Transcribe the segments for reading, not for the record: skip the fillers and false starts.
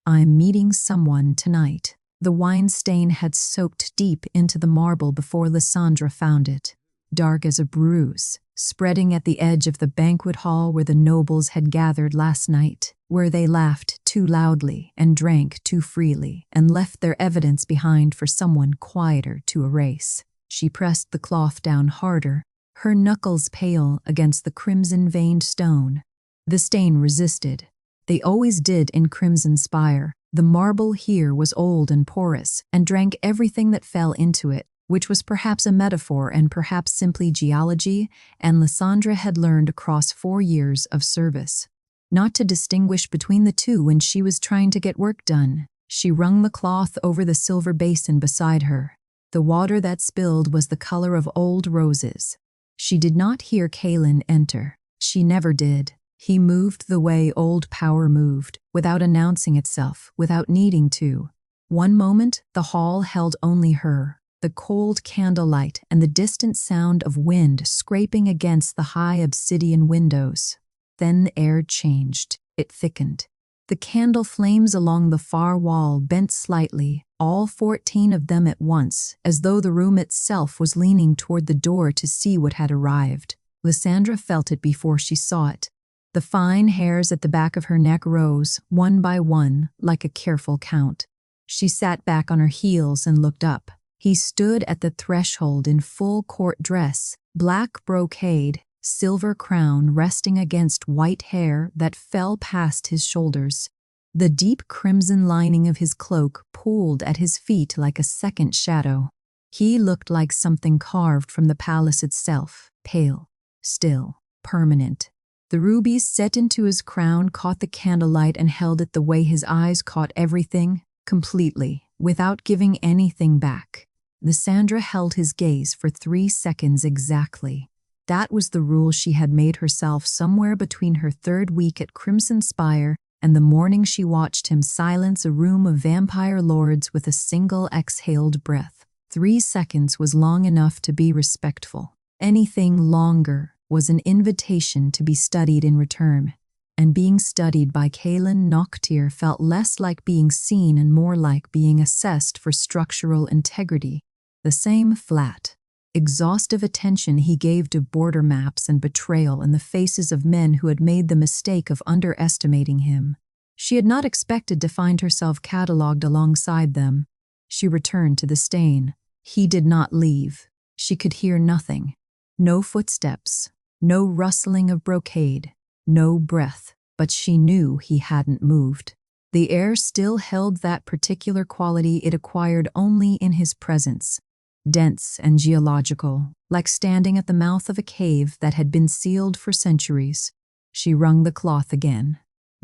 I'm meeting someone tonight." The wine stain had soaked deep into the marble before Lysandra found it, dark as a bruise, spreading at the edge of the banquet hall where the nobles had gathered last night, where they laughed too loudly and drank too freely and left their evidence behind for someone quieter to erase. She pressed the cloth down harder, her knuckles pale against the crimson-veined stone. The stain resisted. They always did in Crimson Spire. The marble here was old and porous, and drank everything that fell into it, which was perhaps a metaphor and perhaps simply geology, and Lysandra had learned across 4 years of service not to distinguish between the two when she was trying to get work done. She wrung the cloth over the silver basin beside her. The water that spilled was the color of old roses. She did not hear Kaelin enter. She never did. He moved the way old power moved, without announcing itself, without needing to. One moment, the hall held only her, the cold candlelight and the distant sound of wind scraping against the high obsidian windows. Then the air changed. It thickened. The candle flames along the far wall bent slightly, all 14 of them at once, as though the room itself was leaning toward the door to see what had arrived. Lysandra felt it before she saw it. The fine hairs at the back of her neck rose, one by one, like a careful count. She sat back on her heels and looked up. He stood at the threshold in full court dress, black brocade, silver crown resting against white hair that fell past his shoulders. The deep crimson lining of his cloak pooled at his feet like a second shadow. He looked like something carved from the palace itself, pale, still, permanent. The rubies set into his crown caught the candlelight and held it the way his eyes caught everything, completely, without giving anything back. Lysandra held his gaze for 3 seconds exactly. That was the rule she had made herself somewhere between her 3rd week at Crimson Spire and the morning she watched him silence a room of vampire lords with a single exhaled breath. 3 seconds was long enough to be respectful. Anything longer was an invitation to be studied in return, and being studied by Kaelin Noctir felt less like being seen and more like being assessed for structural integrity. The same flat, exhaustive attention he gave to border maps and betrayal in the faces of men who had made the mistake of underestimating him. She had not expected to find herself catalogued alongside them. She returned to the stain. He did not leave. She could hear nothing. No footsteps. No rustling of brocade, no breath, but she knew he hadn't moved. The air still held that particular quality it acquired only in his presence, dense and geological, like standing at the mouth of a cave that had been sealed for centuries. She wrung the cloth again,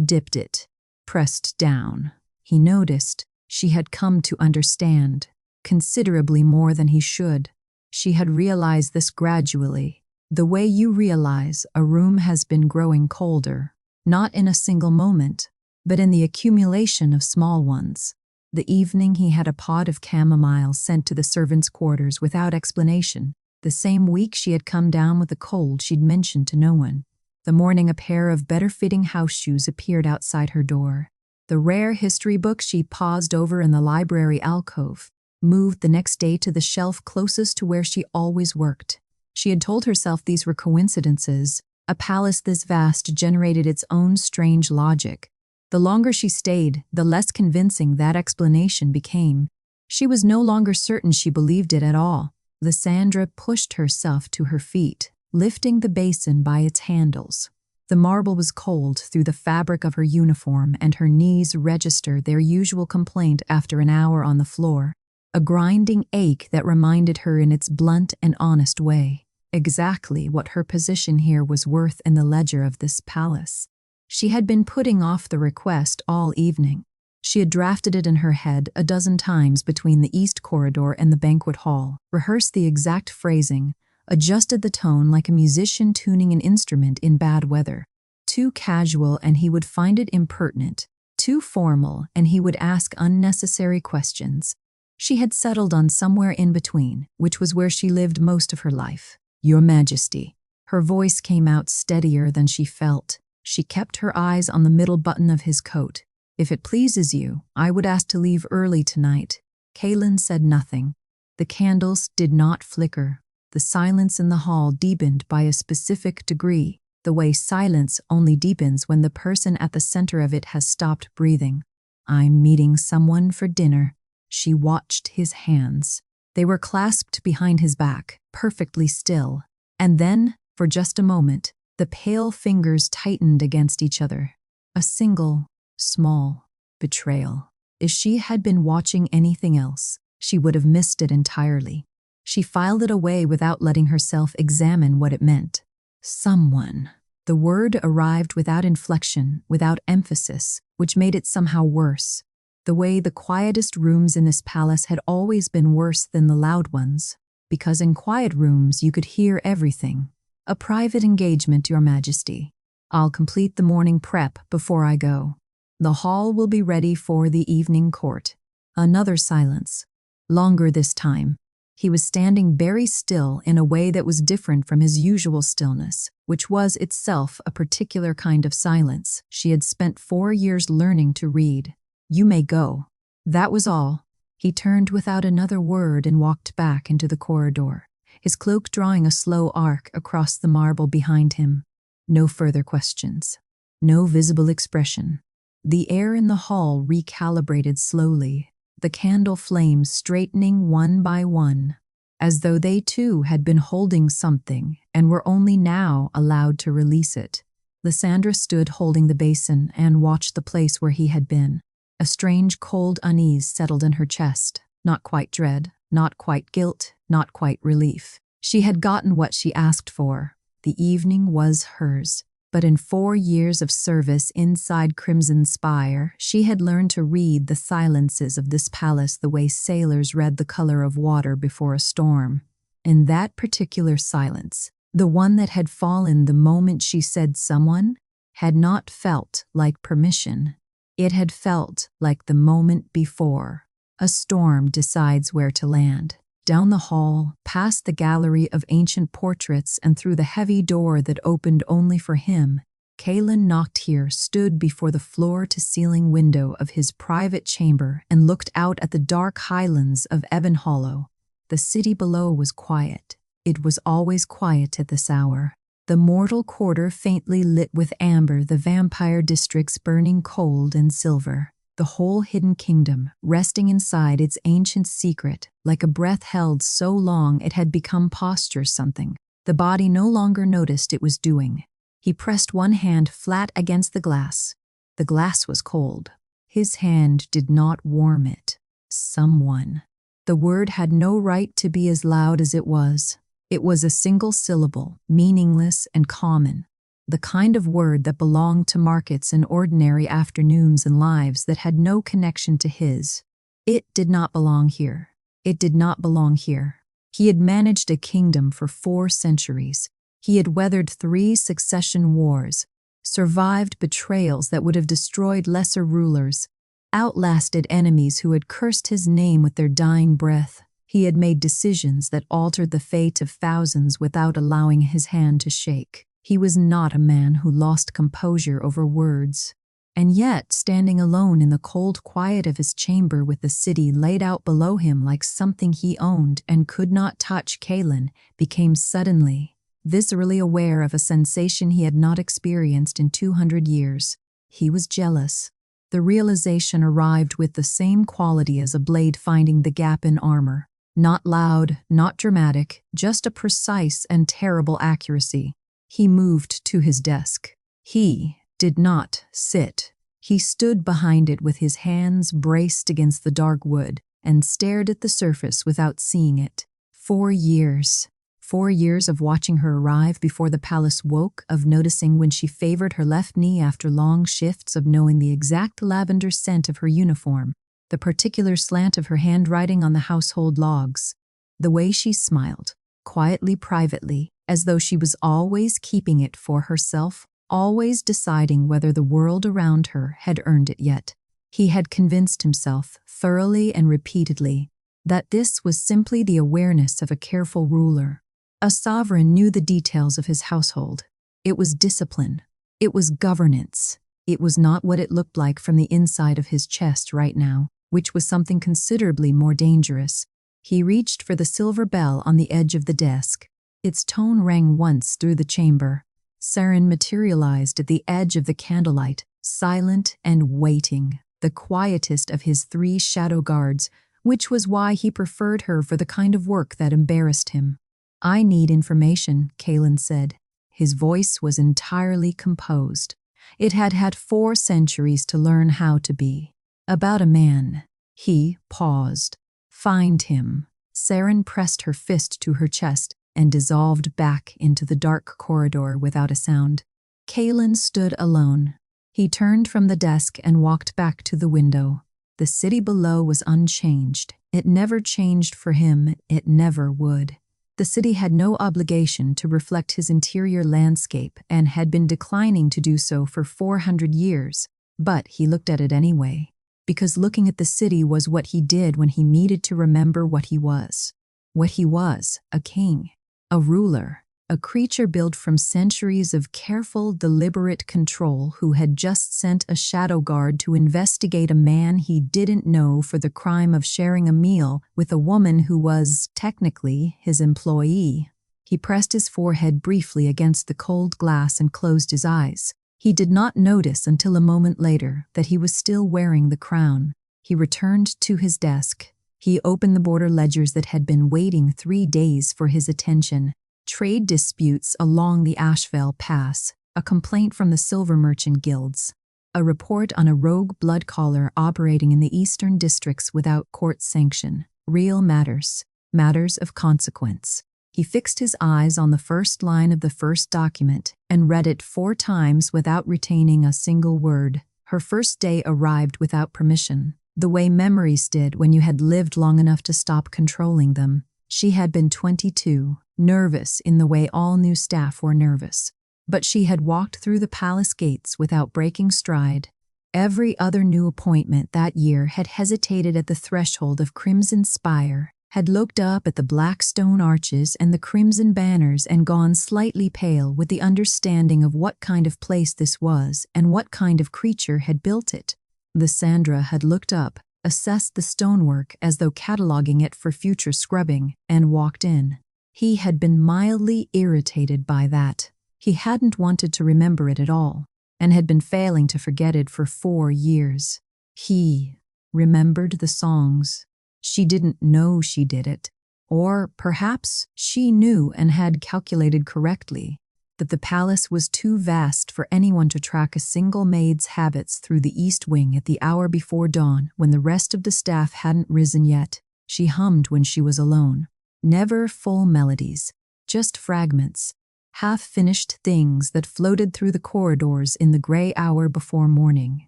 dipped it, pressed down. He noticed she had come to understand, considerably more than he should. She had realized this gradually. The way you realize a room has been growing colder, not in a single moment, but in the accumulation of small ones. The evening he had a pot of chamomile sent to the servants' quarters without explanation. The same week she had come down with a cold she'd mentioned to no one. The morning a pair of better-fitting house shoes appeared outside her door. The rare history book she paused over in the library alcove moved the next day to the shelf closest to where she always worked. She had told herself these were coincidences. A palace this vast generated its own strange logic. The longer she stayed, the less convincing that explanation became. She was no longer certain she believed it at all. Lysandra pushed herself to her feet, lifting the basin by its handles. The marble was cold through the fabric of her uniform, and her knees registered their usual complaint after an hour on the floor. A grinding ache that reminded her in its blunt and honest way exactly what her position here was worth in the ledger of this palace. She had been putting off the request all evening. She had drafted it in her head a dozen times between the east corridor and the banquet hall, rehearsed the exact phrasing, adjusted the tone like a musician tuning an instrument in bad weather. Too casual and he would find it impertinent. Too formal and he would ask unnecessary questions. She had settled on somewhere in between, which was where she lived most of her life. "Your Majesty." Her voice came out steadier than she felt. She kept her eyes on the middle button of his coat. If it pleases you, I would ask to leave early tonight. Kaelin said nothing. The candles did not flicker. The silence in the hall deepened by a specific degree, the way silence only deepens when the person at the center of it has stopped breathing. I'm meeting someone for dinner. She watched his hands. They were clasped behind his back, perfectly still. And then, for just a moment, the pale fingers tightened against each other. A single, small betrayal. If she had been watching anything else, she would have missed it entirely. She filed it away without letting herself examine what it meant. Someone. The word arrived without inflection, without emphasis, which made it somehow worse. The way the quietest rooms in this palace had always been worse than the loud ones, because in quiet rooms you could hear everything. A private engagement, Your Majesty. I'll complete the morning prep before I go. The hall will be ready for the evening court. Another silence. Longer this time. He was standing very still in a way that was different from his usual stillness, which was itself a particular kind of silence she had spent 4 years learning to read. You may go. That was all. He turned without another word and walked back into the corridor, his cloak drawing a slow arc across the marble behind him. No further questions. No visible expression. The air in the hall recalibrated slowly, the candle flames straightening one by one, as though they too had been holding something and were only now allowed to release it. Lysandra stood holding the basin and watched the place where he had been. A strange cold unease settled in her chest, not quite dread, not quite guilt, not quite relief. She had gotten what she asked for. The evening was hers. But in 4 years of service inside Crimson Spire, she had learned to read the silences of this palace the way sailors read the color of water before a storm. In that particular silence, the one that had fallen the moment she said someone, had not felt like permission. It had felt like the moment before. A storm decides where to land. Down the hall, past the gallery of ancient portraits and through the heavy door that opened only for him, Kaelin knocked here, stood before the floor-to-ceiling window of his private chamber and looked out at the dark highlands of Ebon Hollow. The city below was quiet. It was always quiet at this hour. The mortal quarter faintly lit with amber, the vampire districts burning cold and silver. The whole hidden kingdom, resting inside its ancient secret, like a breath held so long it had become posture something. The body no longer noticed it was doing. He pressed one hand flat against the glass. The glass was cold. His hand did not warm it. Someone. The word had no right to be as loud as it was. It was a single syllable, meaningless and common. The kind of word that belonged to markets and ordinary afternoons and lives that had no connection to his. It did not belong here. It did not belong here. He had managed a kingdom for 4 centuries. He had weathered 3 succession wars, survived betrayals that would have destroyed lesser rulers, outlasted enemies who had cursed his name with their dying breath. He had made decisions that altered the fate of thousands without allowing his hand to shake. He was not a man who lost composure over words. And yet, standing alone in the cold quiet of his chamber with the city laid out below him like something he owned and could not touch, Kaelin became suddenly, viscerally aware of a sensation he had not experienced in 200 years. He was jealous. The realization arrived with the same quality as a blade finding the gap in armor. Not loud, not dramatic, just a precise and terrible accuracy. He moved to his desk. He did not sit. He stood behind it with his hands braced against the dark wood and stared at the surface without seeing it. 4 years. 4 years of watching her arrive before the palace woke, of noticing when she favored her left knee after long shifts, of knowing the exact lavender scent of her uniform, the particular slant of her handwriting on the household logs, the way she smiled, quietly, privately, as though she was always keeping it for herself, always deciding whether the world around her had earned it yet. He had convinced himself, thoroughly and repeatedly, that this was simply the awareness of a careful ruler. A sovereign knew the details of his household. It was discipline. It was governance. It was not what it looked like from the inside of his chest right now, which was something considerably more dangerous. He reached for the silver bell on the edge of the desk. Its tone rang once through the chamber. Saren materialized at the edge of the candlelight, silent and waiting, the quietest of his 3 shadow guards, which was why he preferred her for the kind of work that embarrassed him. "I need information," Kalen said. His voice was entirely composed. It had had 4 centuries to learn how to be. "About a man." He paused. "Find him." Saren pressed her fist to her chest and dissolved back into the dark corridor without a sound. Kalen stood alone. He turned from the desk and walked back to the window. The city below was unchanged. It never changed for him. It never would. The city had no obligation to reflect his interior landscape and had been declining to do so for 400 years, but he looked at it anyway, because looking at the city was what he did when he needed to remember what he was. What he was, a king, a ruler, a creature built from centuries of careful, deliberate control who had just sent a shadow guard to investigate a man he didn't know for the crime of sharing a meal with a woman who was, technically, his employee. He pressed his forehead briefly against the cold glass and closed his eyes. He did not notice until a moment later that he was still wearing the crown. He returned to his desk. He opened the border ledgers that had been waiting 3 days for his attention. Trade disputes along the Ashvale Pass, a complaint from the silver merchant guilds, a report on a rogue blood collar operating in the eastern districts without court sanction, real matters, matters of consequence. He fixed his eyes on the first line of the first document and read it 4 times without retaining a single word. Her first day arrived without permission, the way memories did when you had lived long enough to stop controlling them. She had been 22, nervous in the way all new staff were nervous. But she had walked through the palace gates without breaking stride. Every other new appointment that year had hesitated at the threshold of Crimson Spire, had looked up at the black stone arches and the crimson banners and gone slightly pale with the understanding of what kind of place this was and what kind of creature had built it. Lysandra had looked up, assessed the stonework as though cataloging it for future scrubbing, and walked in. He had been mildly irritated by that. He hadn't wanted to remember it at all, and had been failing to forget it for 4 years. He remembered the songs. She didn't know she did it, or perhaps she knew and had calculated correctly that the palace was too vast for anyone to track a single maid's habits through the east wing at the hour before dawn when the rest of the staff hadn't risen yet. She hummed when she was alone. Never full melodies, just fragments, half-finished things that floated through the corridors in the gray hour before morning.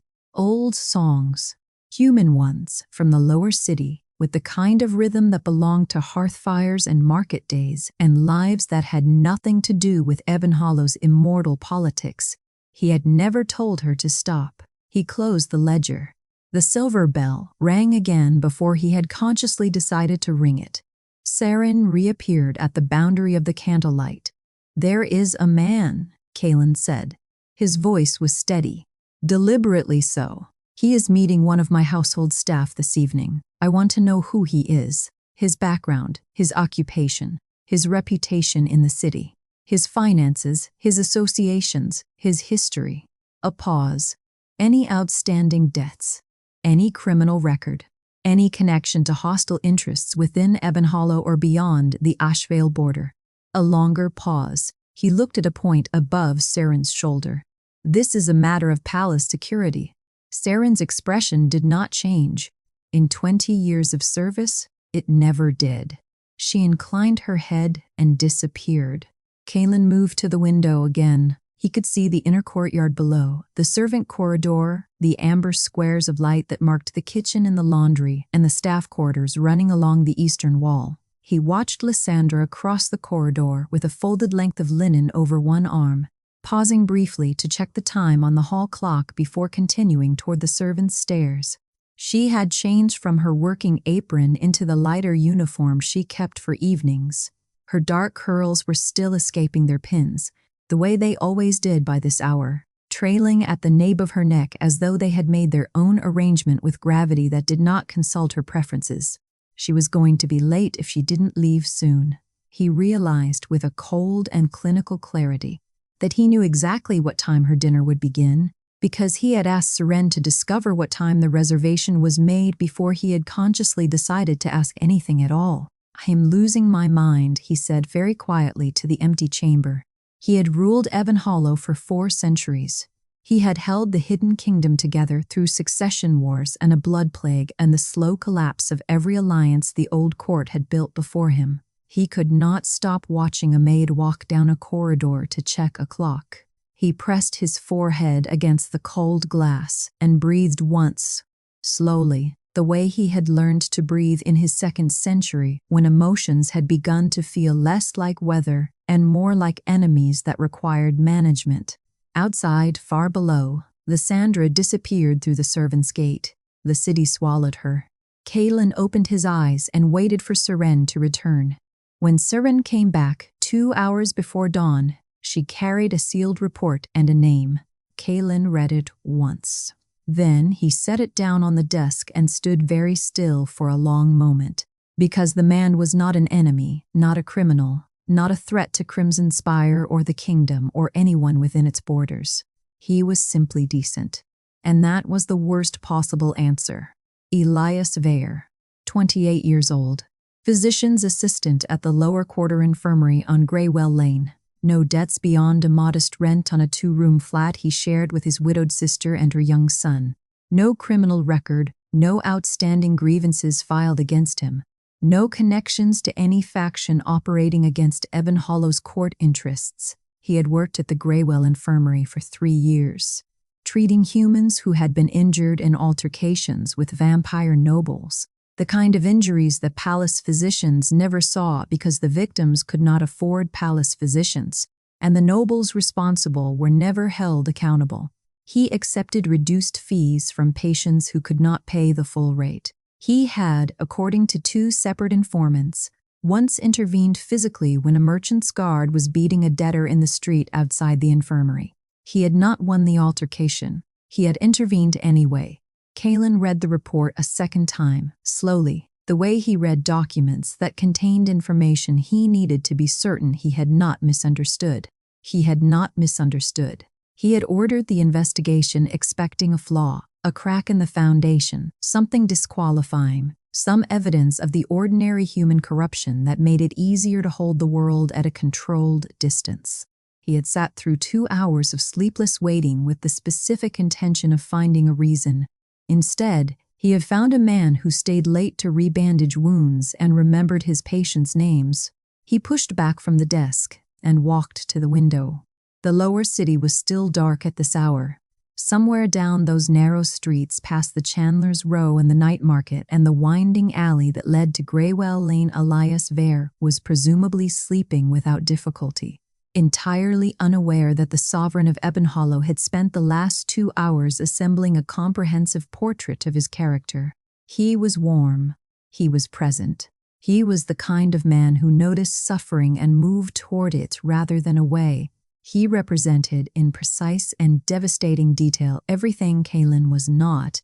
Old songs, human ones from the lower city, with the kind of rhythm that belonged to hearth fires and market days and lives that had nothing to do with Ebonhollow's immortal politics. He had never told her to stop. He closed the ledger. The silver bell rang again before he had consciously decided to ring it. Saren reappeared at the boundary of the candlelight. "There is a man," Kalen said. His voice was steady, deliberately so. "He is meeting one of my household staff this evening. I want to know who he is, his background, his occupation, his reputation in the city, his finances, his associations, his history." A pause. "Any outstanding debts, any criminal record, any connection to hostile interests within Ebonhollow or beyond the Ashvale border." A longer pause. He looked at a point above Saren's shoulder. "This is a matter of palace security." Saren's expression did not change. In 20 years of service, it never did. She inclined her head and disappeared. Kalen moved to the window again. He could see the inner courtyard below, the servant corridor, the amber squares of light that marked the kitchen and the laundry, and the staff quarters running along the eastern wall. He watched Lysandra cross the corridor with a folded length of linen over one arm, pausing briefly to check the time on the hall clock before continuing toward the servants' stairs. She had changed from her working apron into the lighter uniform she kept for evenings. Her dark curls were still escaping their pins, the way they always did by this hour. trailing at the nape of her neck as though they had made their own arrangement with gravity that did not consult her preferences. She was going to be late if she didn't leave soon. He realized with a cold and clinical clarity that he knew exactly what time her dinner would begin, because he had asked Seren to discover what time the reservation was made before he had consciously decided to ask anything at all. "I am losing my mind," he said very quietly to the empty chamber. He had ruled Ebon Hollow for 4 centuries. He had held the Hidden Kingdom together through succession wars and a blood plague and the slow collapse of every alliance the old court had built before him. He could not stop watching a maid walk down a corridor to check a clock. He pressed his forehead against the cold glass and breathed once, slowly, the way he had learned to breathe in his 2nd century when emotions had begun to feel less like weather and more like enemies that required management. Outside, far below, Lysandra disappeared through the servants' gate. The city swallowed her. Kalen opened his eyes and waited for Seren to return. When Seren came back 2 hours before dawn, she carried a sealed report and a name. Kalen read it once. Then he set it down on the desk and stood very still for a long moment, because the man was not an enemy, not a criminal, not a threat to Crimson Spire or the kingdom or anyone within its borders. He was simply decent. And that was the worst possible answer. Elias Vare, 28 years old, physician's assistant at the lower quarter infirmary on Greywell Lane. No debts beyond a modest rent on a 2-room flat he shared with his widowed sister and her young son. No criminal record, no outstanding grievances filed against him. No connections to any faction operating against Ebon Hollow's court interests. He had worked at the Greywell Infirmary for 3 years, treating humans who had been injured in altercations with vampire nobles, the kind of injuries that palace physicians never saw because the victims could not afford palace physicians, and the nobles responsible were never held accountable. He accepted reduced fees from patients who could not pay the full rate. He had, according to 2 separate informants, once intervened physically when a merchant's guard was beating a debtor in the street outside the infirmary. He had not won the altercation. He had intervened anyway. Kalen read the report a 2nd time, slowly, the way he read documents that contained information he needed to be certain he had not misunderstood. He had not misunderstood. He had ordered the investigation expecting a flaw, a crack in the foundation, something disqualifying, some evidence of the ordinary human corruption that made it easier to hold the world at a controlled distance. He had sat through 2 hours of sleepless waiting with the specific intention of finding a reason. Instead, he had found a man who stayed late to rebandage wounds and remembered his patients' names. He pushed back from the desk and walked to the window. The lower city was still dark at this hour. Somewhere down those narrow streets past the Chandler's Row and the night market and the winding alley that led to Greywell Lane, Elias Vare was presumably sleeping without difficulty, entirely unaware that the sovereign of Ebon Hollow had spent the last 2 hours assembling a comprehensive portrait of his character. He was warm. He was present. He was the kind of man who noticed suffering and moved toward it rather than away. He represented, in precise and devastating detail, everything Kalen was not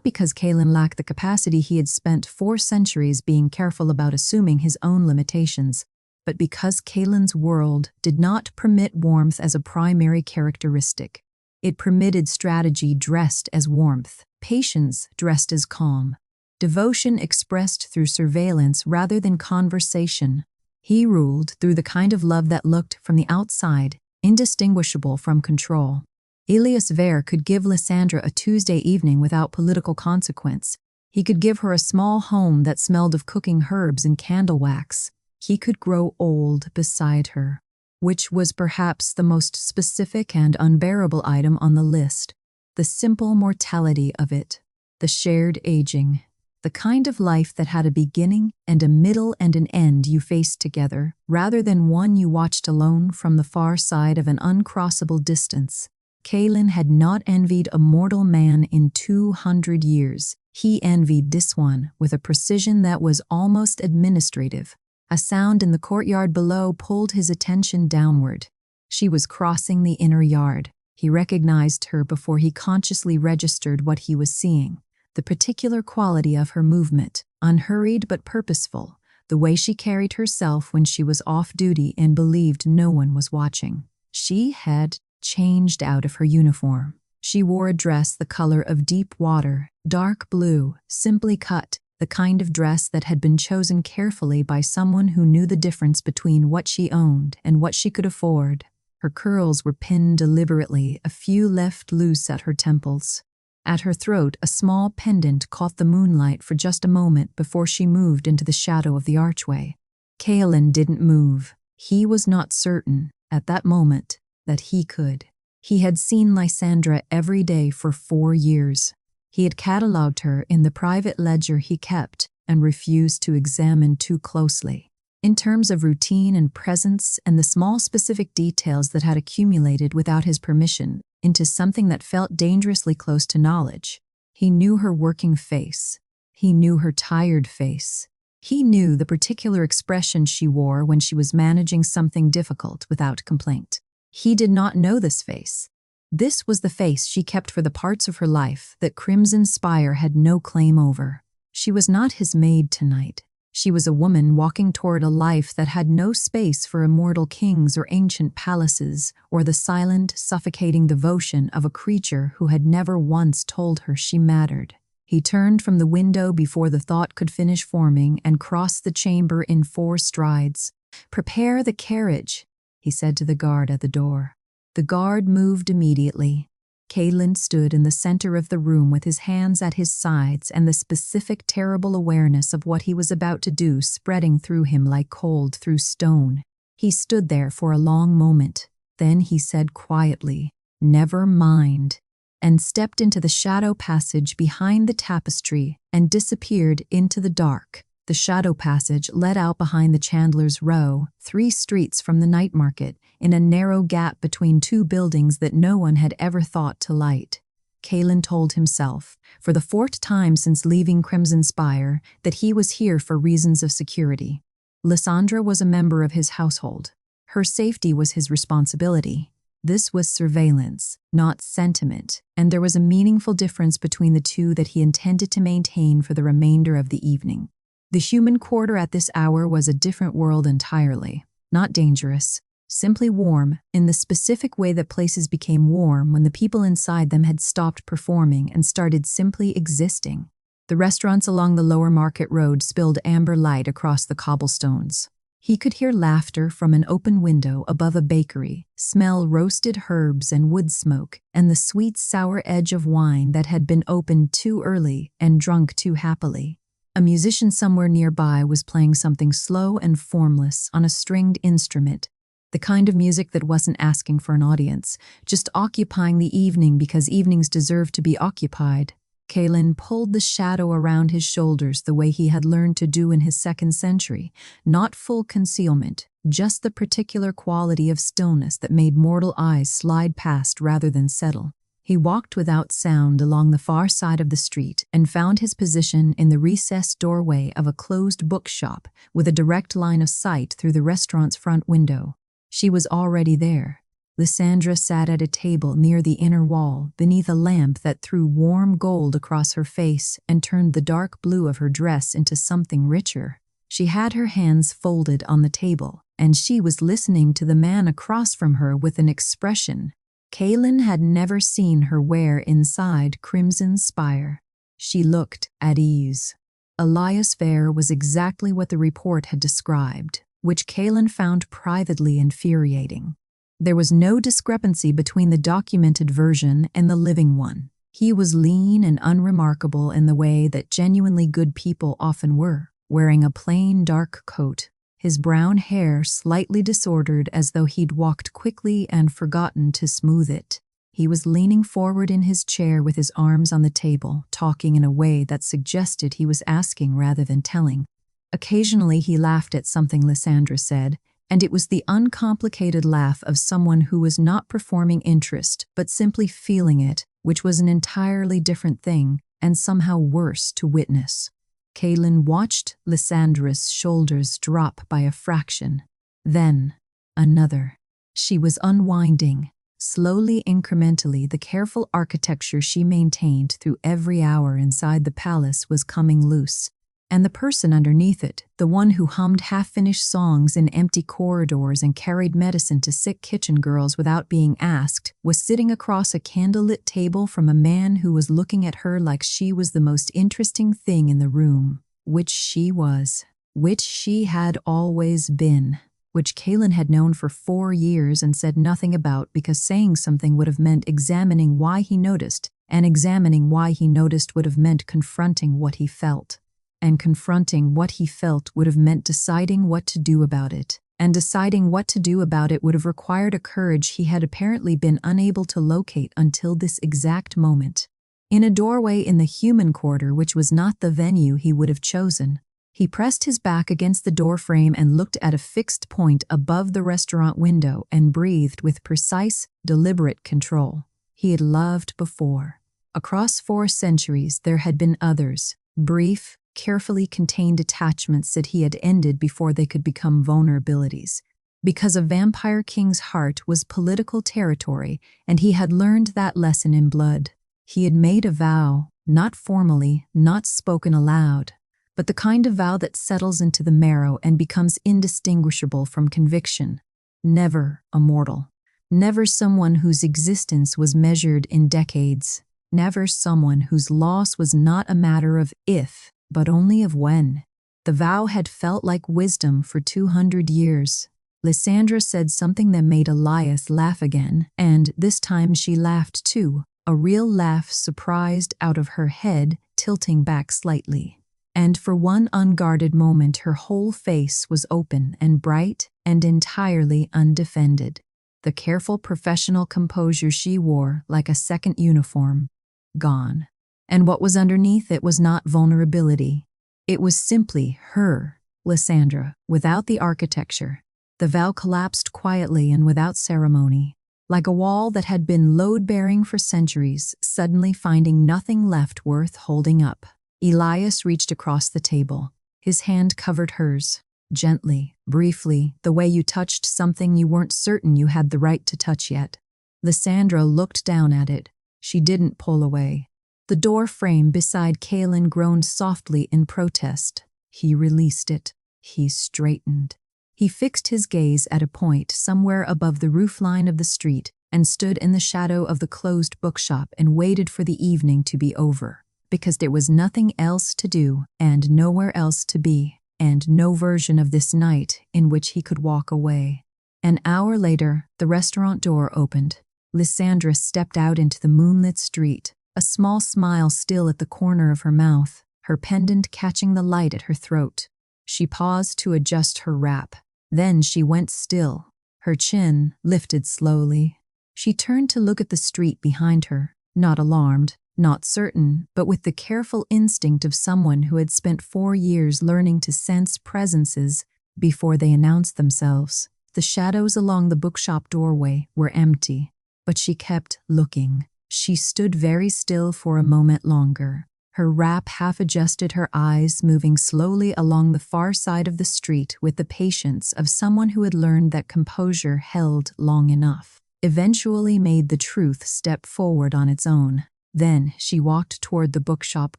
because Kalen lacked the capacity he had spent 4 centuries being careful about assuming his own limitations, but because Kalen's world did not permit warmth as a primary characteristic. It permitted strategy dressed as warmth, patience dressed as calm, devotion expressed through surveillance rather than conversation. He ruled through the kind of love that looked, from the outside, indistinguishable from control. Elias Vare could give Lysandra a Tuesday evening without political consequence. He could give her a small home that smelled of cooking herbs and candle wax. He could grow old beside her, which was perhaps the most specific and unbearable item on the list. The simple mortality of it, the shared aging, the kind of life that had a beginning and a middle and an end you faced together, rather than one you watched alone from the far side of an uncrossable distance. Kalen had not envied a mortal man in 200 years. He envied this one with a precision that was almost administrative. A sound in the courtyard below pulled his attention downward. She was crossing the inner yard. He recognized her before he consciously registered what he was seeing, the particular quality of her movement, unhurried but purposeful, the way she carried herself when she was off duty and believed no one was watching. She had changed out of her uniform. She wore a dress the color of deep water, dark blue, simply cut, the kind of dress that had been chosen carefully by someone who knew the difference between what she owned and what she could afford. Her curls were pinned deliberately, a few left loose at her temples. At her throat, a small pendant caught the moonlight for just a moment before she moved into the shadow of the archway. Kaelin didn't move. He was not certain, at that moment, that he could. He had seen Lysandra every day for 4 years. He had catalogued her in the private ledger he kept and refused to examine too closely. In terms of routine and presence and the small specific details that had accumulated without his permission into something that felt dangerously close to knowledge. He knew her working face. He knew her tired face. He knew the particular expression she wore when she was managing something difficult without complaint. He did not know this face. This was the face she kept for the parts of her life that Crimson Spire had no claim over. She was not his maid tonight. She was a woman walking toward a life that had no space for immortal kings or ancient palaces or the silent, suffocating devotion of a creature who had never once told her she mattered. He turned from the window before the thought could finish forming and crossed the chamber in 4 strides. "Prepare the carriage," he said to the guard at the door. The guard moved immediately. Kaelin stood in the center of the room with his hands at his sides and the specific terrible awareness of what he was about to do spreading through him like cold through stone. He stood there for a long moment. Then he said quietly, "Never mind," and stepped into the shadow passage behind the tapestry and disappeared into the dark. The shadow passage led out behind the Chandler's Row, 3 streets from the night market, in a narrow gap between 2 buildings that no one had ever thought to light. Kaelin told himself, for the 4th time since leaving Crimson Spire, that he was here for reasons of security. Lysandra was a member of his household. Her safety was his responsibility. This was surveillance, not sentiment, and there was a meaningful difference between the two that he intended to maintain for the remainder of the evening. The human quarter at this hour was a different world entirely. Not dangerous, simply warm, in the specific way that places became warm when the people inside them had stopped performing and started simply existing. The restaurants along the lower market road spilled amber light across the cobblestones. He could hear laughter from an open window above a bakery, smell roasted herbs and wood smoke, and the sweet sour edge of wine that had been opened too early and drunk too happily. A musician somewhere nearby was playing something slow and formless on a stringed instrument, the kind of music that wasn't asking for an audience, just occupying the evening because evenings deserved to be occupied. Kaelin pulled the shadow around his shoulders the way he had learned to do in his 2nd century, not full concealment, just the particular quality of stillness that made mortal eyes slide past rather than settle. He walked without sound along the far side of the street and found his position in the recessed doorway of a closed bookshop with a direct line of sight through the restaurant's front window. She was already there. Lysandra sat at a table near the inner wall, beneath a lamp that threw warm gold across her face and turned the dark blue of her dress into something richer. She had her hands folded on the table, and she was listening to the man across from her with an expression Kaelin had never seen her wear inside Crimson Spire. She looked at ease. Elias Fair was exactly what the report had described, which Kaelin found privately infuriating. There was no discrepancy between the documented version and the living one. He was lean and unremarkable in the way that genuinely good people often were, wearing a plain dark coat, his brown hair slightly disordered as though he'd walked quickly and forgotten to smooth it. He was leaning forward in his chair with his arms on the table, talking in a way that suggested he was asking rather than telling. Occasionally he laughed at something Lysandra said, and it was the uncomplicated laugh of someone who was not performing interest but simply feeling it, which was an entirely different thing and somehow worse to witness. Kaelin watched Lysandra's shoulders drop by a fraction. Then, another. She was unwinding, Slowly, incrementally, the careful architecture she maintained through every hour inside the palace was coming loose. And the person underneath it, the one who hummed half-finished songs in empty corridors and carried medicine to sick kitchen girls without being asked, was sitting across a candlelit table from a man who was looking at her like she was the most interesting thing in the room, which she was, which she had always been, which Kaelin had known for 4 years and said nothing about because saying something would have meant examining why he noticed, and examining why he noticed would have meant confronting what he felt. And confronting what he felt would have meant deciding what to do about it. And deciding what to do about it would have required a courage he had apparently been unable to locate until this exact moment. In a doorway in the human quarter, which was not the venue he would have chosen, he pressed his back against the doorframe and looked at a fixed point above the restaurant window and breathed with precise, deliberate control. He had loved before. Across 4 centuries, there had been others, brief, carefully contained attachments that he had ended before they could become vulnerabilities. Because a vampire king's heart was political territory, and he had learned that lesson in blood. He had made a vow, not formally, not spoken aloud, but the kind of vow that settles into the marrow and becomes indistinguishable from conviction. Never a mortal. Never someone whose existence was measured in decades. Never someone whose loss was not a matter of if, but only of when. The vow had felt like wisdom for 200 years. Lysandra said something that made Elias laugh again, and this time she laughed too, a real laugh surprised out of her head, tilting back slightly. And for one unguarded moment her whole face was open and bright and entirely undefended. The careful professional composure she wore like a second uniform, gone. And what was underneath it was not vulnerability. It was simply her, Lysandra, without the architecture. The vow collapsed quietly and without ceremony, like a wall that had been load-bearing for centuries, suddenly finding nothing left worth holding up. Elias reached across the table. His hand covered hers, gently, briefly, the way you touched something you weren't certain you had the right to touch yet. Lysandra looked down at it. She didn't pull away. The door frame beside Kaelin groaned softly in protest. He released it. He straightened. He fixed his gaze at a point somewhere above the roofline of the street and stood in the shadow of the closed bookshop and waited for the evening to be over, because there was nothing else to do and nowhere else to be, and no version of this night in which he could walk away. An hour later, the restaurant door opened. Lysandra stepped out into the moonlit street, a small smile still at the corner of her mouth, her pendant catching the light at her throat. She paused to adjust her wrap. Then she went still, her chin lifted slowly. She turned to look at the street behind her, not alarmed, not certain, but with the careful instinct of someone who had spent 4 years learning to sense presences before they announced themselves. The shadows along the bookshop doorway were empty, but she kept looking. She stood very still for a moment longer. Her wrap half adjusted, her eyes moving slowly along the far side of the street with the patience of someone who had learned that composure held long enough, eventually made the truth step forward on its own. Then she walked toward the bookshop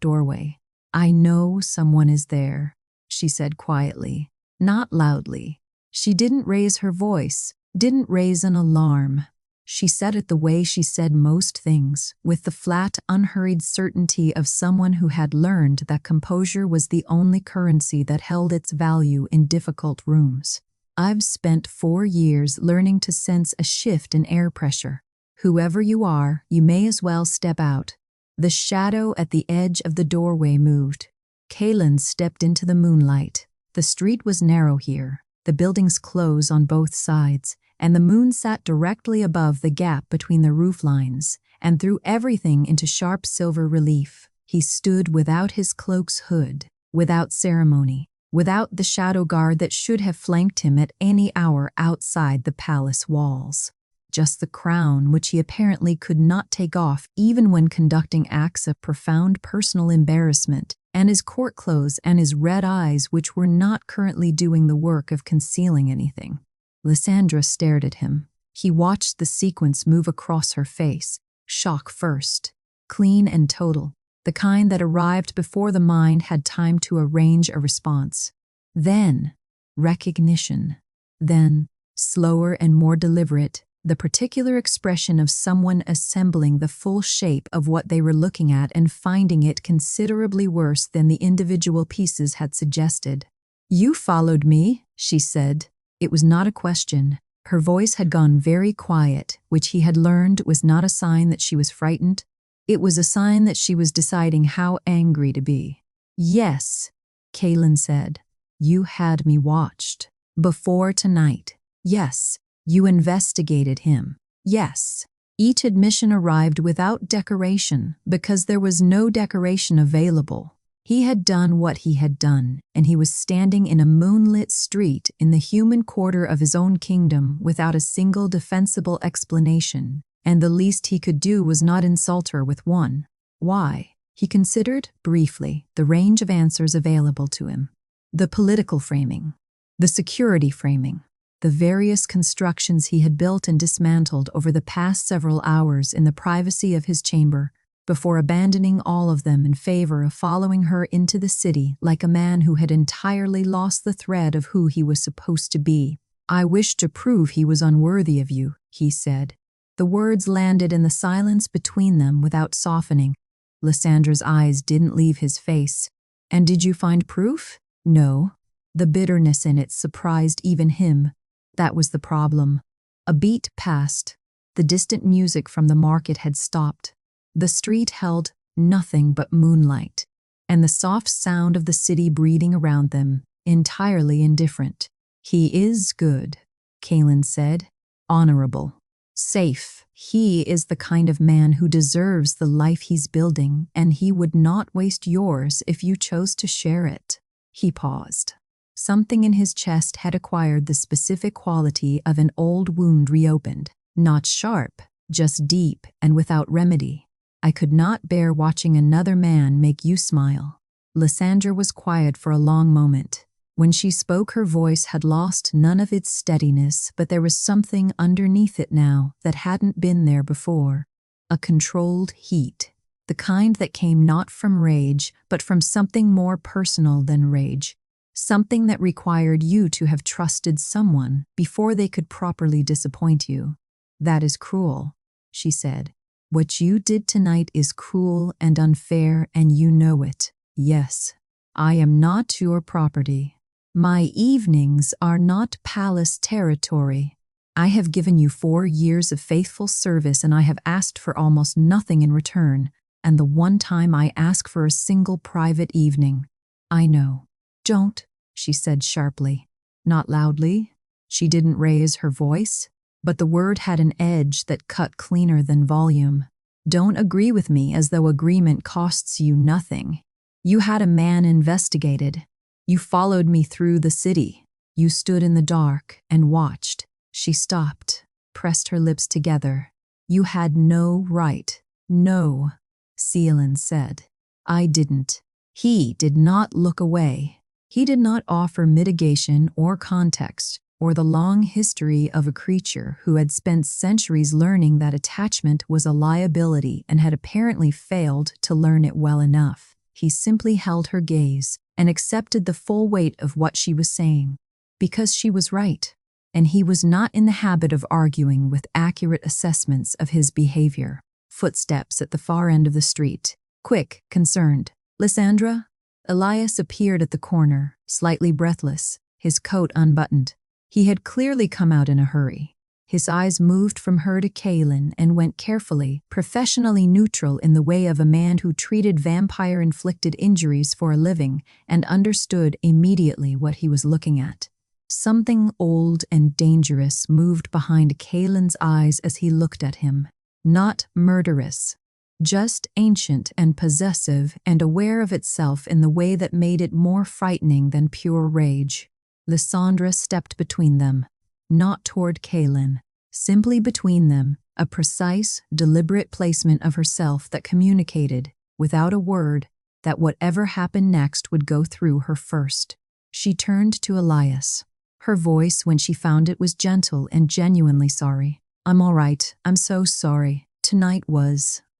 doorway. "I know someone is there," she said quietly, not loudly. She didn't raise her voice, didn't raise an alarm. She said it the way she said most things, with the flat, unhurried certainty of someone who had learned that composure was the only currency that held its value in difficult rooms. "I've spent 4 years learning to sense a shift in air pressure. Whoever you are, you may as well step out." The shadow at the edge of the doorway moved. Kaelin stepped into the moonlight. The street was narrow here, the buildings close on both sides, and the moon sat directly above the gap between the roof lines and threw everything into sharp silver relief. He stood without his cloak's hood, without ceremony, without the shadow guard that should have flanked him at any hour outside the palace walls. Just the crown, which he apparently could not take off even when conducting acts of profound personal embarrassment, and his court clothes and his red eyes, which were not currently doing the work of concealing anything. Lysandra stared at him. He watched the sequence move across her face, shock first, clean and total, the kind that arrived before the mind had time to arrange a response. Then, recognition. Then, slower and more deliberate, the particular expression of someone assembling the full shape of what they were looking at and finding it considerably worse than the individual pieces had suggested. "You followed me," she said. It was not a question. Her voice had gone very quiet, which he had learned was not a sign that she was frightened. It was a sign that she was deciding how angry to be. "Yes," Kaylin said. "You had me watched. Before tonight. Yes. You investigated him. Yes." Each admission arrived without decoration because there was no decoration available. He had done what he had done, and he was standing in a moonlit street in the human quarter of his own kingdom without a single defensible explanation, and the least he could do was not insult her with one. Why? He considered, briefly, the range of answers available to him. The political framing, the security framing, the various constructions he had built and dismantled over the past several hours in the privacy of his chamber, before abandoning all of them in favor of following her into the city like a man who had entirely lost the thread of who he was supposed to be. "I wish to prove he was unworthy of you," he said. The words landed in the silence between them without softening. Lysandra's eyes didn't leave his face. "And did you find proof?" "No." The bitterness in it surprised even him. That was the problem. A beat passed. The distant music from the market had stopped. The street held nothing but moonlight, and the soft sound of the city breathing around them, entirely indifferent. "He is good," Kaylin said. "Honorable. Safe. He is the kind of man who deserves the life he's building, and he would not waste yours if you chose to share it." He paused. Something in his chest had acquired the specific quality of an old wound reopened. Not sharp, just deep and without remedy. "I could not bear watching another man make you smile." Lysandra was quiet for a long moment. When she spoke, her voice had lost none of its steadiness, but there was something underneath it now that hadn't been there before. A controlled heat, the kind that came not from rage, but from something more personal than rage. Something that required you to have trusted someone before they could properly disappoint you. "That is cruel," she said. "What you did tonight is cruel and unfair, and you know it. Yes, I am not your property. My evenings are not palace territory. I have given you 4 years of faithful service, and I have asked for almost nothing in return, and the one time I ask for a single private evening. I know." "Don't," she said sharply. Not loudly. She didn't raise her voice, but the word had an edge that cut cleaner than volume. "Don't agree with me as though agreement costs you nothing. You had a man investigated. You followed me through the city. You stood in the dark and watched." She stopped, pressed her lips together. "You had no right." "No," Seelin said. "I didn't." He did not look away. He did not offer mitigation or context, or the long history of a creature who had spent centuries learning that attachment was a liability and had apparently failed to learn it well enough. He simply held her gaze and accepted the full weight of what she was saying, because she was right, and he was not in the habit of arguing with accurate assessments of his behavior. Footsteps at the far end of the street. Quick, concerned. "Lysandra?" Elias appeared at the corner, slightly breathless, his coat unbuttoned. He had clearly come out in a hurry. His eyes moved from her to Kaylin and went carefully, professionally neutral in the way of a man who treated vampire-inflicted injuries for a living and understood immediately what he was looking at. Something old and dangerous moved behind Kaylin's eyes as he looked at him. Not murderous, just ancient and possessive and aware of itself in the way that made it more frightening than pure rage. Lysandra stepped between them, not toward Kaylin, simply between them, a precise, deliberate placement of herself that communicated, without a word, that whatever happened next would go through her first. She turned to Elias. Her voice, when she found it, was gentle and genuinely sorry. I'm all right. I'm so sorry.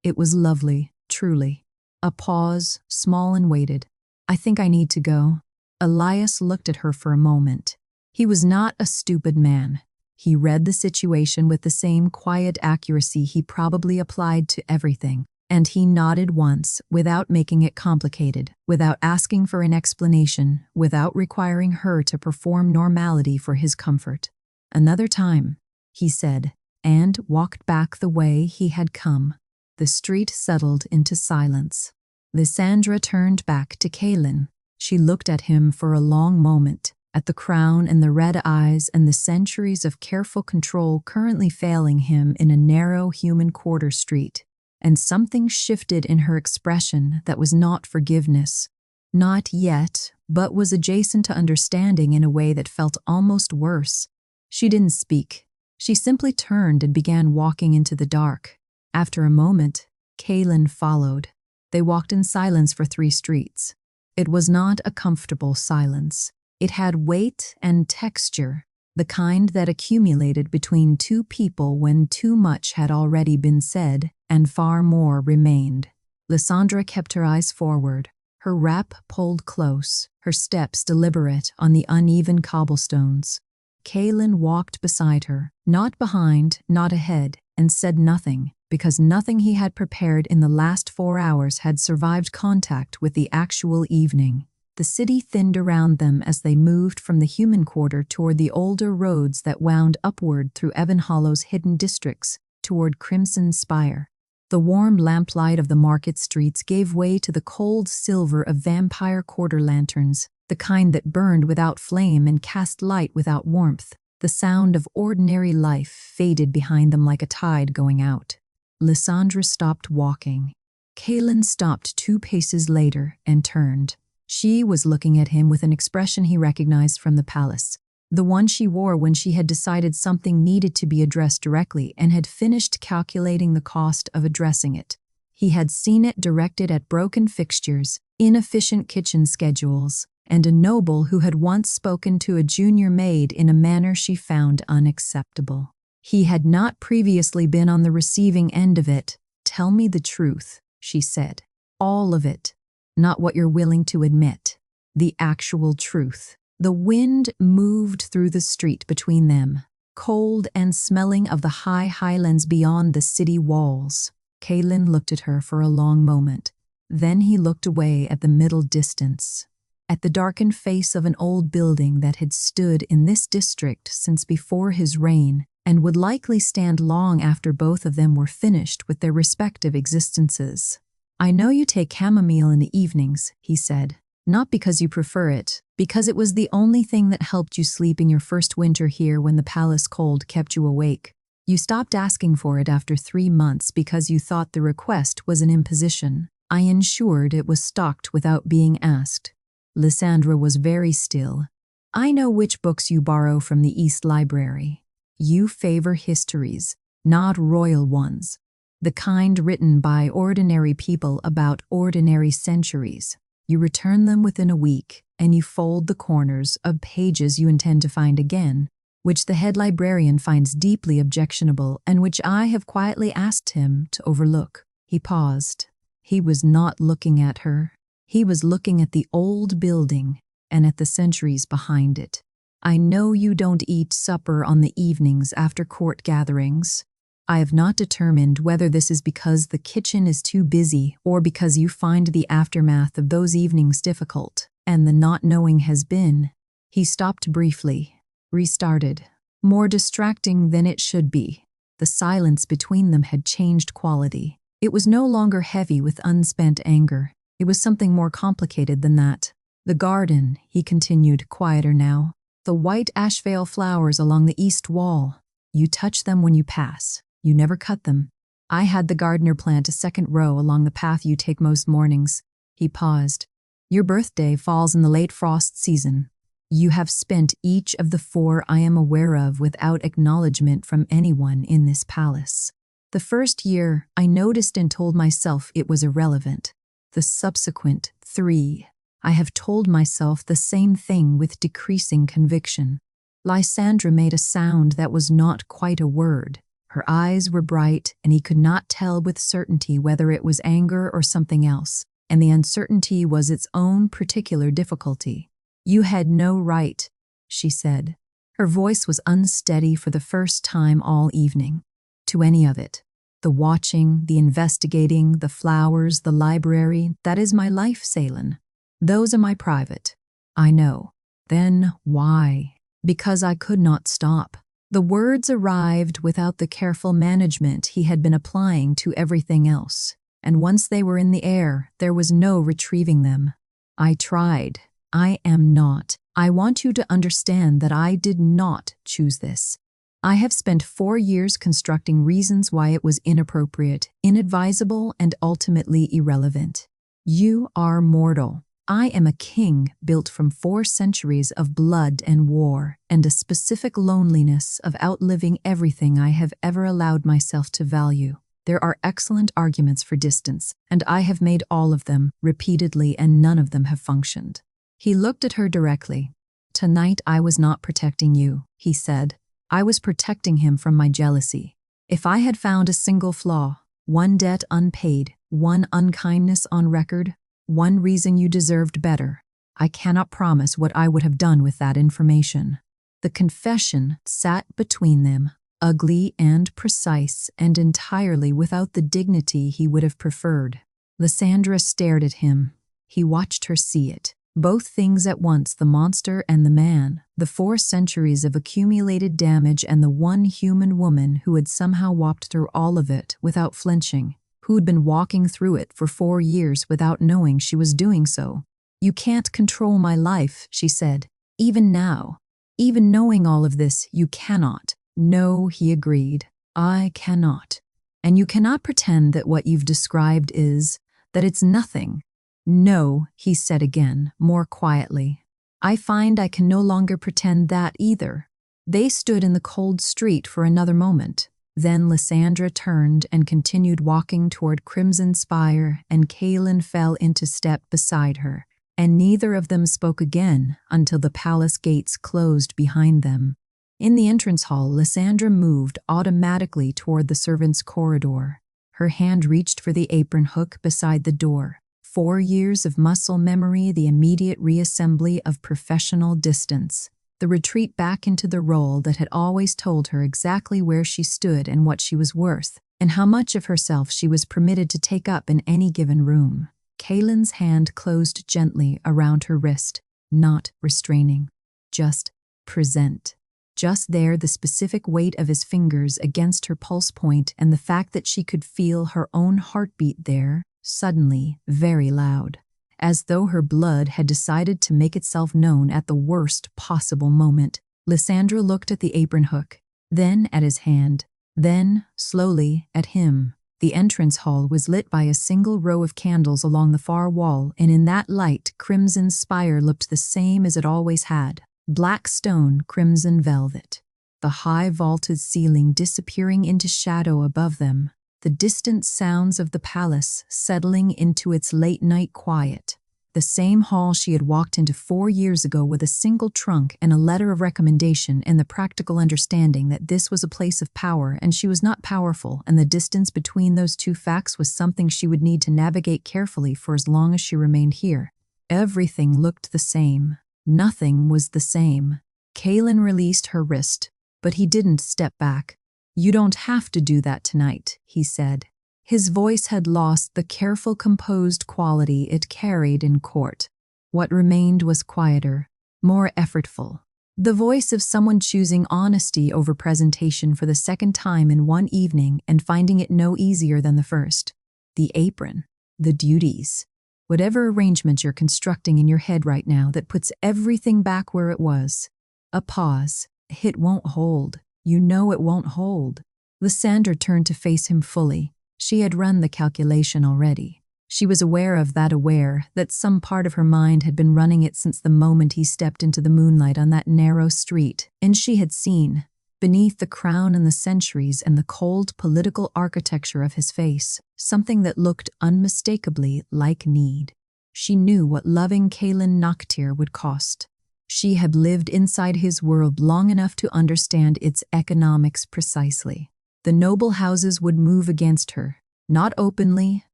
It was lovely, truly. A pause, small and weighted. I think I need to go. Elias looked at her for a moment. He was not a stupid man. He read the situation with the same quiet accuracy he probably applied to everything, and he nodded once, without making it complicated, without asking for an explanation, without requiring her to perform normality for his comfort. Another time, he said, and walked back the way he had come. The street settled into silence. Lysandra turned back to Kaelin. She looked at him for a long moment, at the crown and the red eyes and the centuries of careful control currently failing him in a narrow human quarter street. And something shifted in her expression that was not forgiveness. Not yet, but was adjacent to understanding in a way that felt almost worse. She didn't speak. She simply turned and began walking into the dark. After a moment, Kaelin followed. They walked in silence for 3 streets. It was not a comfortable silence. It had weight and texture, the kind that accumulated between 2 people when too much had already been said and far more remained. Lysandra kept her eyes forward, her wrap pulled close, her steps deliberate on the uneven cobblestones. Kaelin walked beside her, not behind, not ahead, and said nothing, because nothing he had prepared in the last 4 hours had survived contact with the actual evening. The city thinned around them as they moved from the human quarter toward the older roads that wound upward through Evan Hollow's hidden districts toward Crimson Spire. The warm lamplight of the market streets gave way to the cold silver of vampire quarter lanterns, the kind that burned without flame and cast light without warmth. The sound of ordinary life faded behind them like a tide going out. Lysandra stopped walking. Kaelin stopped 2 paces later and turned. She was looking at him with an expression he recognized from the palace, the one she wore when she had decided something needed to be addressed directly and had finished calculating the cost of addressing it. He had seen it directed at broken fixtures, inefficient kitchen schedules, and a noble who had once spoken to a junior maid in a manner she found unacceptable. He had not previously been on the receiving end of it. "Tell me the truth," she said. "All of it. Not what you're willing to admit. The actual truth." The wind moved through the street between them, cold and smelling of the high highlands beyond the city walls. Kaelin looked at her for a long moment. Then he looked away at the middle distance, at the darkened face of an old building that had stood in this district since before his reign and would likely stand long after both of them were finished with their respective existences. "I know you take chamomile in the evenings," he said. "Not because you prefer it, because it was the only thing that helped you sleep in your first winter here when the palace cold kept you awake. You stopped asking for it after 3 months because you thought the request was an imposition. I ensured it was stocked without being asked." Lysandra was very still. "I know which books you borrow from the East Library. You favor histories, not royal ones. The kind written by ordinary people about ordinary centuries. You return them within a week, and you fold the corners of pages you intend to find again, which the head librarian finds deeply objectionable and which I have quietly asked him to overlook." He paused. He was not looking at her. He was looking at the old building and at the centuries behind it. "I know you don't eat supper on the evenings after court gatherings. I have not determined whether this is because the kitchen is too busy or because you find the aftermath of those evenings difficult, and the not knowing has been." He stopped briefly, restarted. "More distracting than it should be." The silence between them had changed quality. It was no longer heavy with unspent anger. It was something more complicated than that. "The garden," he continued, quieter now. "The white ashvale flowers along the east wall. You touch them when you pass. You never cut them. I had the gardener plant a second row along the path you take most mornings." He paused. "Your birthday falls in the late frost season. You have spent each of the 4 I am aware of without acknowledgement from anyone in this palace. The first year, I noticed and told myself it was irrelevant. The subsequent 3, I have told myself the same thing with decreasing conviction." Lysandra made a sound that was not quite a word. Her eyes were bright, and he could not tell with certainty whether it was anger or something else, and the uncertainty was its own particular difficulty. "You had no right," she said. Her voice was unsteady for the first time all evening. "To any of it. The watching, the investigating, the flowers, the library, that is my life, Salen. Those are my private. I know." "Then why?" "Because I could not stop." The words arrived without the careful management he had been applying to everything else, and once they were in the air, there was no retrieving them. "I tried. I am not. I want you to understand that I did not choose this. I have spent 4 years constructing reasons why it was inappropriate, inadvisable, and ultimately irrelevant. You are mortal. I am a king built from 4 centuries of blood and war, and a specific loneliness of outliving everything I have ever allowed myself to value. There are excellent arguments for distance, and I have made all of them repeatedly, and none of them have functioned." He looked at her directly. "Tonight I was not protecting you," he said. "I was protecting him from my jealousy. If I had found a single flaw, one debt unpaid, one unkindness on record, one reason you deserved better, I cannot promise what I would have done with that information." The confession sat between them, ugly and precise, and entirely without the dignity he would have preferred. Lysandra stared at him. He watched her see it. Both things at once, the monster and the man, the 4 centuries of accumulated damage and the one human woman who had somehow walked through all of it without flinching, who had been walking through it for 4 years without knowing she was doing so. "You can't control my life," she said. "Even now. Even knowing all of this, you cannot." "No," he agreed. "I cannot. And you cannot pretend that what you've described that it's nothing." "No," he said again, more quietly. "I find I can no longer pretend that either." They stood in the cold street for another moment. Then Lysandra turned and continued walking toward Crimson Spire, and Kaelin fell into step beside her, and neither of them spoke again until the palace gates closed behind them. In the entrance hall, Lysandra moved automatically toward the servants' corridor. Her hand reached for the apron hook beside the door. 4 years of muscle memory, the immediate reassembly of professional distance, the retreat back into the role that had always told her exactly where she stood and what she was worth, and how much of herself she was permitted to take up in any given room. Kaelin's hand closed gently around her wrist, not restraining, just present. Just there, the specific weight of his fingers against her pulse point, and the fact that she could feel her own heartbeat there, suddenly very loud, as though her blood had decided to make itself known at the worst possible moment. Lysandra looked at the apron hook, then at his hand, then, slowly, at him. The entrance hall was lit by a single row of candles along the far wall, and in that light, Crimson Spire looked the same as it always had. Black stone, crimson velvet. The high vaulted ceiling disappearing into shadow above them. The distant sounds of the palace settling into its late-night quiet. The same hall she had walked into 4 years ago with a single trunk and a letter of recommendation, and the practical understanding that this was a place of power and she was not powerful, and the distance between those 2 facts was something she would need to navigate carefully for as long as she remained here. Everything looked the same. Nothing was the same. Kaelin released her wrist, but he didn't step back. "You don't have to do that tonight," he said. His voice had lost the careful, composed quality it carried in court. What remained was quieter, more effortful. The voice of someone choosing honesty over presentation for the second time in one evening and finding it no easier than the first. The apron, the duties, whatever arrangement you're constructing in your head right now that puts everything back where it was. A pause. It won't hold. You know it won't hold. Lysandra turned to face him fully. She had run the calculation already. She was aware that some part of her mind had been running it since the moment he stepped into the moonlight on that narrow street, and she had seen, beneath the crown and the centuries and the cold political architecture of his face, something that looked unmistakably like need. She knew what loving Kaelin Noctir would cost. She had lived inside his world long enough to understand its economics precisely. The noble houses would move against her, not openly,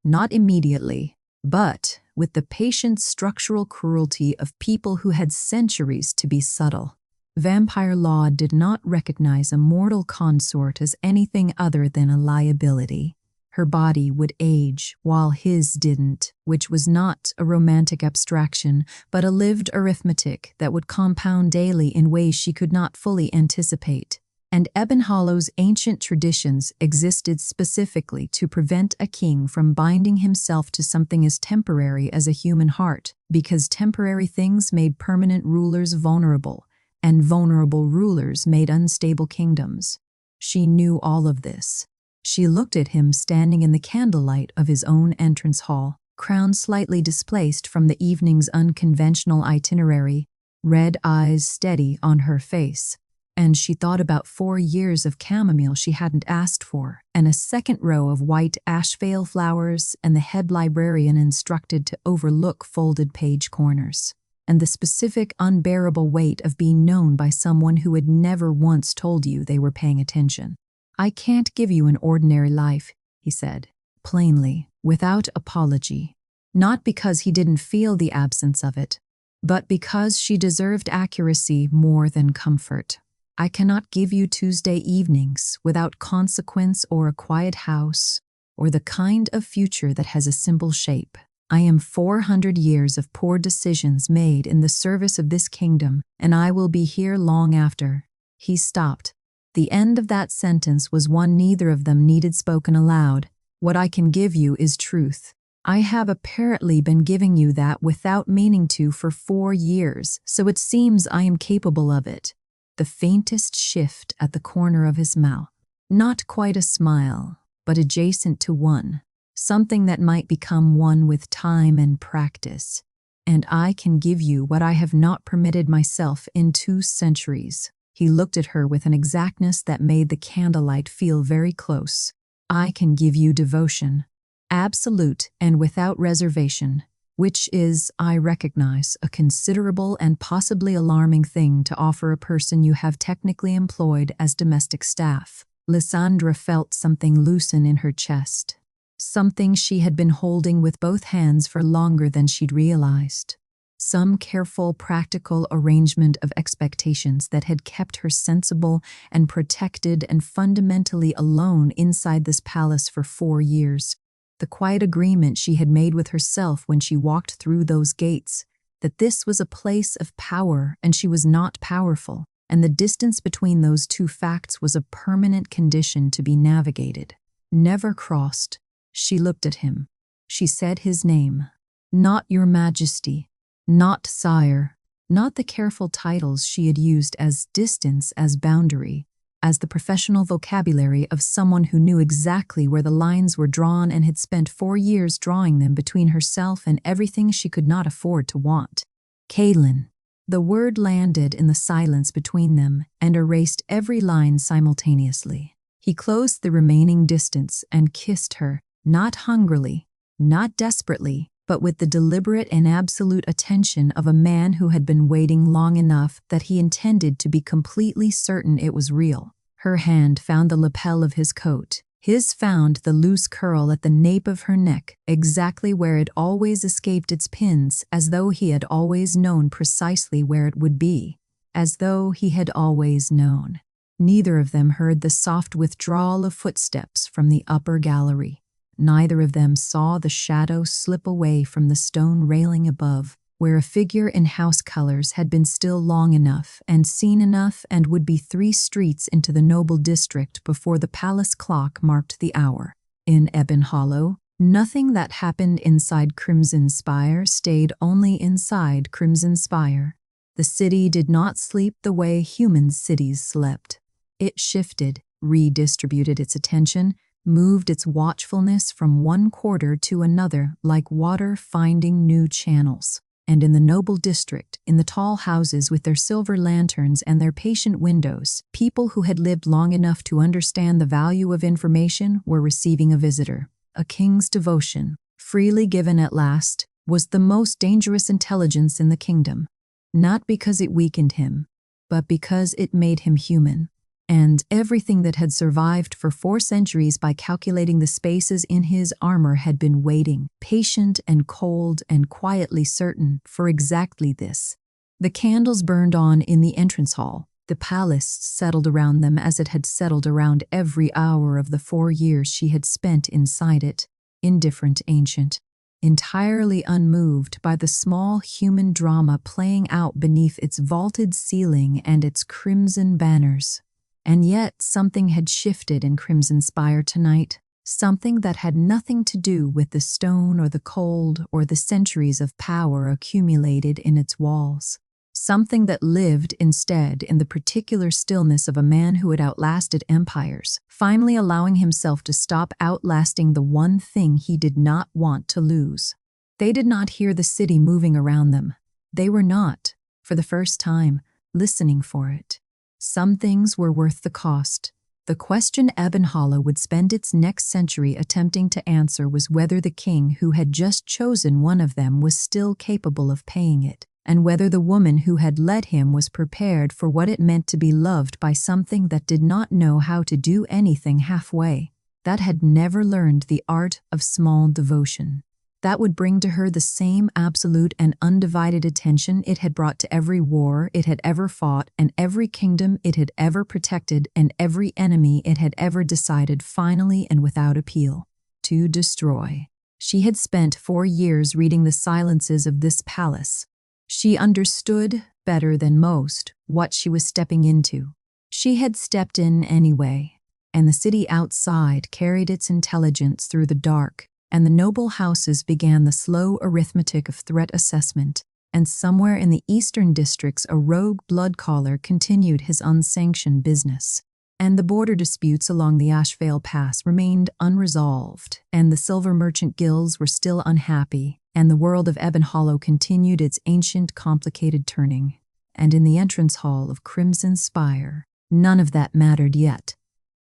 not immediately, but with the patient structural cruelty of people who had centuries to be subtle. Vampire law did not recognize a mortal consort as anything other than a liability. Her body would age, while his didn't, which was not a romantic abstraction, but a lived arithmetic that would compound daily in ways she could not fully anticipate. And Ebonhollow's ancient traditions existed specifically to prevent a king from binding himself to something as temporary as a human heart, because temporary things made permanent rulers vulnerable, and vulnerable rulers made unstable kingdoms. She knew all of this. She looked at him standing in the candlelight of his own entrance hall, crown slightly displaced from the evening's unconventional itinerary, red eyes steady on her face. And she thought about 4 years of chamomile she hadn't asked for, and a second row of white ashvale flowers, and the head librarian instructed to overlook folded page corners, and the specific unbearable weight of being known by someone who had never once told you they were paying attention. "I can't give you an ordinary life," he said, plainly, without apology. Not because he didn't feel the absence of it, but because she deserved accuracy more than comfort. "I cannot give you Tuesday evenings without consequence or a quiet house or the kind of future that has a simple shape. I am 400 years of poor decisions made in the service of this kingdom, and I will be here long after." He stopped. The end of that sentence was one neither of them needed spoken aloud. "What I can give you is truth. I have apparently been giving you that without meaning to for 4 years, so it seems I am capable of it." The faintest shift at the corner of his mouth. Not quite a smile, but adjacent to one. Something that might become one with time and practice. "And I can give you what I have not permitted myself in 2 centuries. He looked at her with an exactness that made the candlelight feel very close. "I can give you devotion. Absolute and without reservation. Which is, I recognize, a considerable and possibly alarming thing to offer a person you have technically employed as domestic staff." Lysandra felt something loosen in her chest. Something she had been holding with both hands for longer than she'd realized. Some careful, practical arrangement of expectations that had kept her sensible and protected and fundamentally alone inside this palace for 4 years. The quiet agreement she had made with herself when she walked through those gates, that this was a place of power and she was not powerful, and the distance between those 2 facts was a permanent condition to be navigated. Never crossed. She looked at him. She said his name. Not Your Majesty. Not Sire. Not the careful titles she had used as distance as boundary, as the professional vocabulary of someone who knew exactly where the lines were drawn and had spent 4 years drawing them between herself and everything she could not afford to want. Kaelin. The word landed in the silence between them and erased every line simultaneously. He closed the remaining distance and kissed her, not hungrily, not desperately, but with the deliberate and absolute attention of a man who had been waiting long enough that he intended to be completely certain it was real. Her hand found the lapel of his coat. His found the loose curl at the nape of her neck, exactly where it always escaped its pins, as though he had always known precisely where it would be. As though he had always known. Neither of them heard the soft withdrawal of footsteps from the upper gallery. Neither of them saw the shadow slip away from the stone railing above, where a figure in house colors had been still long enough and seen enough and would be 3 streets into the noble district before the palace clock marked the hour. In Ebonhollow, nothing that happened inside Crimson Spire stayed only inside Crimson Spire. The city did not sleep the way human cities slept. It shifted, redistributed its attention, moved its watchfulness from one quarter to another like water finding new channels. And in the noble district, in the tall houses with their silver lanterns and their patient windows, people who had lived long enough to understand the value of information were receiving a visitor. A king's devotion, freely given at last, was the most dangerous intelligence in the kingdom. Not because it weakened him, but because it made him human. and everything that had survived for 4 centuries by calculating the spaces in his armor had been waiting, patient and cold and quietly certain, for exactly this. The candles burned on in the entrance hall. The palace settled around them as it had settled around every hour of the 4 years she had spent inside it, indifferent, ancient, entirely unmoved by the small human drama playing out beneath its vaulted ceiling and its crimson banners. And yet something had shifted in Crimson Spire tonight, something that had nothing to do with the stone or the cold or the centuries of power accumulated in its walls. Something that lived instead in the particular stillness of a man who had outlasted empires, finally allowing himself to stop outlasting the one thing he did not want to lose. They did not hear the city moving around them. They were not, for the first time, listening for it. Some things were worth the cost. The question Ebonhollow would spend its next century attempting to answer was whether the king who had just chosen one of them was still capable of paying it, and whether the woman who had led him was prepared for what it meant to be loved by something that did not know how to do anything halfway, that had never learned the art of small devotion, that would bring to her the same absolute and undivided attention it had brought to every war it had ever fought and every kingdom it had ever protected and every enemy it had ever decided finally and without appeal to destroy. She had spent 4 years reading the silences of this palace. She understood, better than most, what she was stepping into. She had stepped in anyway, and the city outside carried its intelligence through the dark, and the noble houses began the slow arithmetic of threat assessment, and somewhere in the eastern districts a rogue blood-caller continued his unsanctioned business. And the border disputes along the Ashvale Pass remained unresolved, and the silver merchant guilds were still unhappy, and the world of Ebonhollow continued its ancient, complicated turning. And in the entrance hall of Crimson Spire, none of that mattered yet.